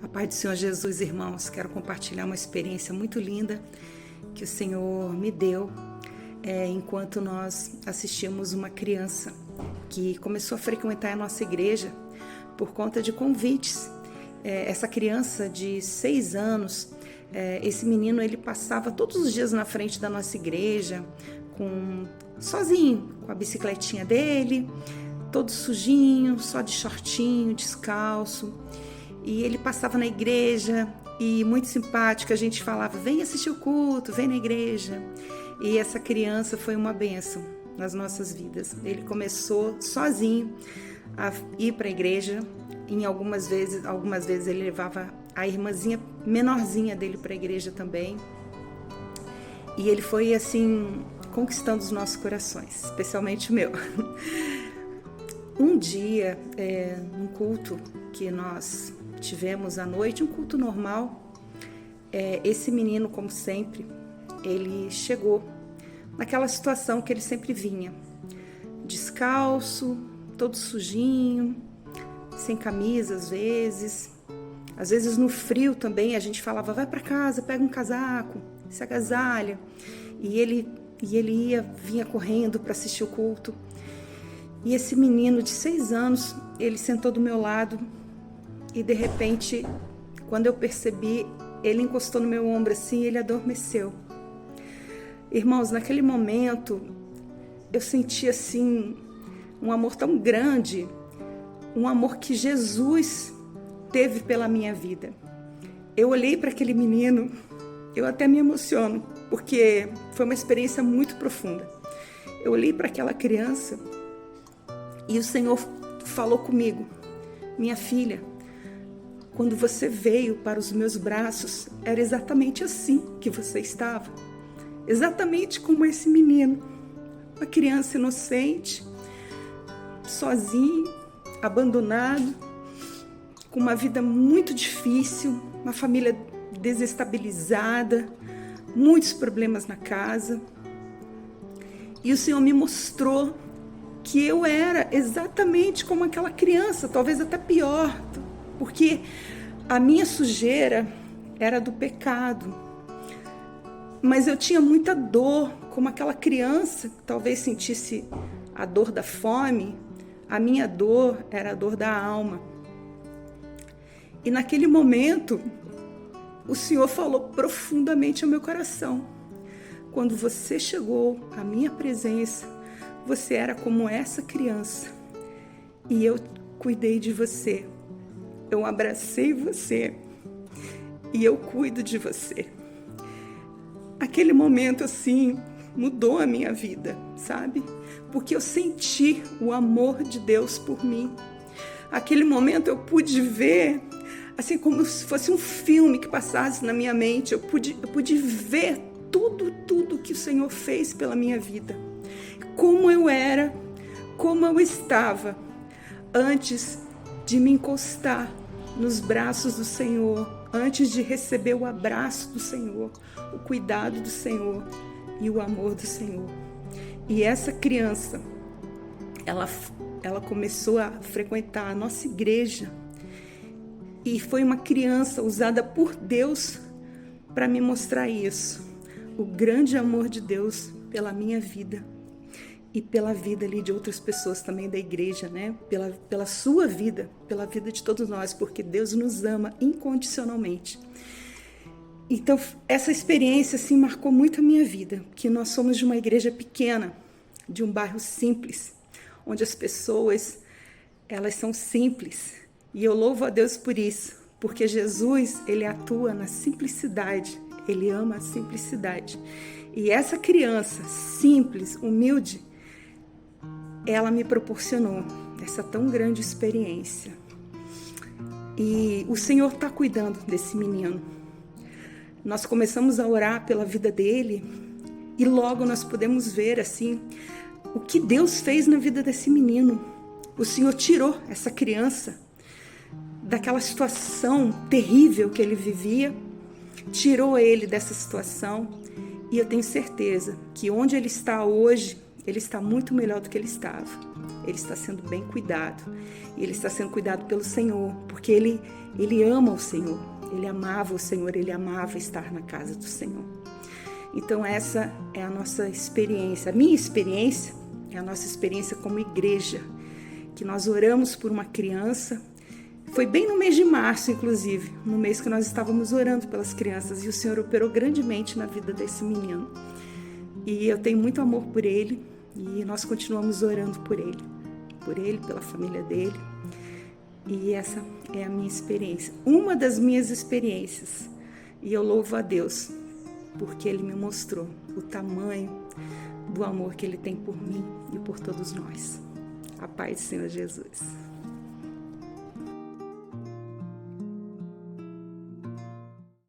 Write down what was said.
A paz do Senhor Jesus, irmãos, quero compartilhar uma experiência muito linda que o Senhor me deu enquanto nós assistimos uma criança que começou a frequentar a nossa igreja por conta de convites. Essa criança de 6 anos, esse menino, ele passava todos os dias na frente da nossa igreja, sozinho, com a bicicletinha dele, todo sujinho, só de shortinho, descalço. E ele passava na igreja e muito simpático, a gente falava, vem assistir o culto, vem na igreja. E essa criança foi uma bênção nas nossas vidas. Ele começou sozinho a ir para a igreja. Algumas vezes ele levava a irmãzinha menorzinha dele para a igreja também. E ele foi assim, conquistando os nossos corações, especialmente o meu. Um dia, num culto que nós tivemos à noite, um culto normal, esse menino, como sempre, ele chegou naquela situação que ele sempre vinha, descalço, todo sujinho, sem camisa às vezes no frio também, a gente falava, vai para casa, pega um casaco, se agasalha, e ele vinha correndo para assistir o culto. E esse menino de 6 anos, ele sentou do meu lado e de repente, quando eu percebi, ele encostou no meu ombro assim e ele adormeceu. Irmãos, naquele momento, eu senti assim um amor tão grande, um amor que Jesus teve pela minha vida. Eu olhei para aquele menino, eu até me emociono, porque foi uma experiência muito profunda. Eu olhei para aquela criança e o Senhor falou comigo, minha filha, quando você veio para os meus braços, era exatamente assim que você estava. Exatamente como esse menino, uma criança inocente, sozinho, abandonado, com uma vida muito difícil, uma família desestabilizada, muitos problemas na casa. E o Senhor me mostrou que eu era exatamente como aquela criança, talvez até pior, porque a minha sujeira era do pecado, mas eu tinha muita dor, como aquela criança que talvez sentisse a dor da fome, a minha dor era a dor da alma. E naquele momento, o Senhor falou profundamente ao meu coração. Quando você chegou à minha presença, você era como essa criança. E eu cuidei de você. Eu abracei você. E eu cuido de você. Aquele momento, assim, mudou a minha vida, sabe? Porque eu senti o amor de Deus por mim. Aquele momento eu pude ver, assim como se fosse um filme que passasse na minha mente. Eu pude ver tudo que o Senhor fez pela minha vida. Como eu era, como eu estava, antes de me encostar nos braços do Senhor, antes de receber o abraço do Senhor, o cuidado do Senhor e o amor do Senhor. E essa criança, ela começou a frequentar a nossa igreja e foi uma criança usada por Deus para me mostrar isso, o grande amor de Deus pela minha vida. E pela vida ali de outras pessoas também da igreja, né? Pela sua vida, pela vida de todos nós, porque Deus nos ama incondicionalmente. Então, essa experiência, assim, marcou muito a minha vida, que nós somos de uma igreja pequena, de um bairro simples, onde as pessoas, elas são simples. E eu louvo a Deus por isso, porque Jesus, ele atua na simplicidade, ele ama a simplicidade. E essa criança simples, humilde, ela me proporcionou essa tão grande experiência. E o Senhor está cuidando desse menino. Nós começamos a orar pela vida dele e logo nós podemos ver assim o que Deus fez na vida desse menino. O Senhor tirou essa criança daquela situação terrível que ele vivia, tirou ele dessa situação e eu tenho certeza que onde ele está hoje, ele está muito melhor do que ele estava. Ele está sendo bem cuidado. Ele está sendo cuidado pelo Senhor, porque ele Ele ama o Senhor, ele amava o Senhor, ele amava estar na casa do Senhor. Então essa é a nossa experiência, a minha experiência é a nossa experiência como igreja, que nós oramos por uma criança. Foi bem no mês de março, inclusive, no mês que nós estávamos orando pelas crianças, e o Senhor operou grandemente na vida desse menino. E eu tenho muito amor por ele, e nós continuamos orando por ele, pela família dele. E essa é a minha experiência, uma das minhas experiências. E eu louvo a Deus, porque Ele me mostrou o tamanho do amor que Ele tem por mim e por todos nós. A paz do Senhor Jesus.